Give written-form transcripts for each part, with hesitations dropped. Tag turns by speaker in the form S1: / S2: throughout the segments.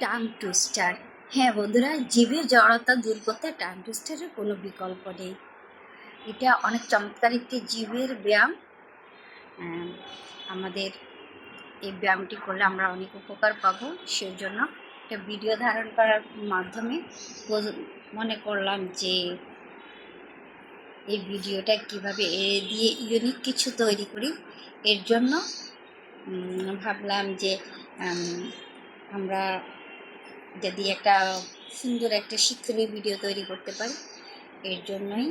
S1: Tongue twister. হ্যাঁ বন্ধুরা, জিভের জড়তা দূর করতে টাং টুইস্টারের কোনো বিকল্প নেই। এটা অনেক চমৎকার একটি জিভের ব্যায়াম। আমাদের এই ব্যায়ামটি করলে আমরা অনেক উপকার পাবো। সেই জন্য একটা ভিডিও ধারণ করার মাধ্যমে মনে করলাম যে এই ভিডিওটা কীভাবে দিয়ে ইউনিক কিছু তৈরি করি। এর জন্য ভাবলাম যে আমরা যদি একটা সুন্দর একটা শিক্ষণীয় ভিডিও তৈরি করতে পারি, এর জন্যই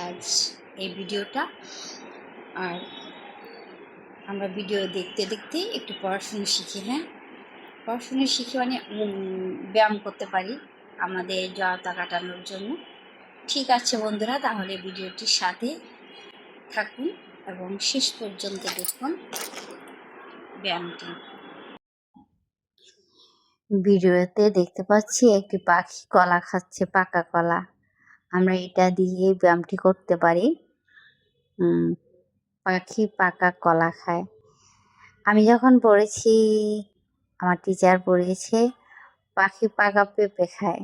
S1: আজ এই ভিডিওটা। আর আমরা ভিডিও দেখতে দেখতে একটু পড়াশুনো শিখি। হ্যাঁ, পড়াশুনো শিখে মানে ব্যায়াম করতে পারি আমাদের জড়তা কাটানোর জন্য। ঠিক আছে বন্ধুরা, তাহলে ভিডিওটির সাথে থাকুন এবং শেষ পর্যন্ত দেখুন ব্যায়ামটি। ভিডিওতে দেখতে পাচ্ছি একটি পাখি কলা খাচ্ছে, পাকা কলা। আমরা এটা দিয়ে ব্যায়ামটি করতে পারি। পাখি পাকা কলা খায়। আমি যখন পড়েছি, আমার টিচার পড়িয়েছে পাখি পাকা পেঁপে খায়,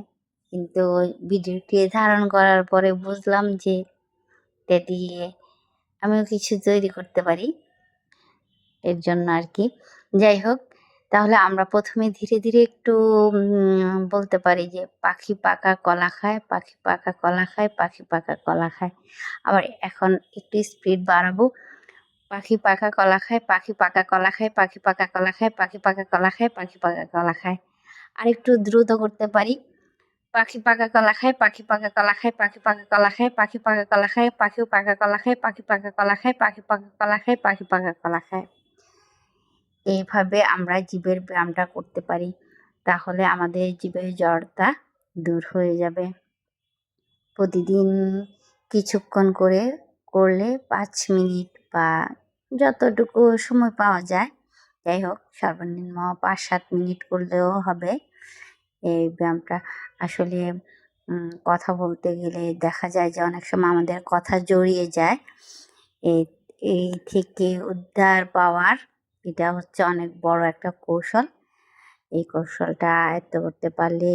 S1: কিন্তু ভিডিওটি ধারণ করার পরে বুঝলাম যে এটা দিয়ে আমিও কিছু তৈরি করতে পারি, এর জন্য আর কি। যাই হোক, তাহলে আমরা প্রথমে ধীরে ধীরে একটু বলতে পারি যে পাখি পাকা কলা খায়, পাখি পাকা কলা খায়, পাখি পাকা কলা খায়। আবার এখন একটু স্পিড বাড়াবো। পাখি পাকা কলা খায়, পাখি পাকা কলা খায়, পাখি পাকা কলা খায়, পাখি পাকা কলা খায়, পাখি পাকা কলা খায়। আর একটু দ্রুত করতে পারি। পাখি পাকা কলা খায়, পাখি পাকা কলা খায়, পাখি পাকা কলা খায়, পাখি পাকা কলা খায়, পাখি পাকা কলা খায়, পাখি পাকা কলা খায়, পাখি পাকা কলা খায়, পাখি পাকা কলা খায়। এইভাবে আমরা জিভের ব্যায়ামটা করতে পারি, তাহলে আমাদের জিভের জড়তা দূর হয়ে যাবে। প্রতিদিন কিছুক্ষণ করে করলে 5 মিনিট বা যতটুকু সময় পাওয়া যায়, যাই হোক সর্বনিম্ন 5-7 মিনিট করলেও হবে। এই ব্যায়ামটা আসলে কথা বলতে গেলে দেখা যায় যে অনেক সময় আমাদের কথা জড়িয়ে যায়। এই থেকে উদ্ধার পাওয়ার এটা হচ্ছে অনেক বড় একটা কৌশল। এই কৌশলটা আয়ত্ত করতে পারলে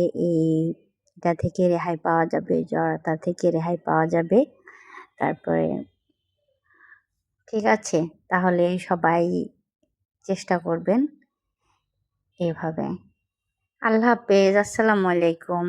S1: এটা থেকে রেহাই পাওয়া যাবে, জড়তা থেকে রেহাই পাওয়া যাবে। তারপরে ঠিক আছে, তাহলে সবাই চেষ্টা করবেন এভাবে। আল্লাহ হাফেজ, আসসালামু আলাইকুম।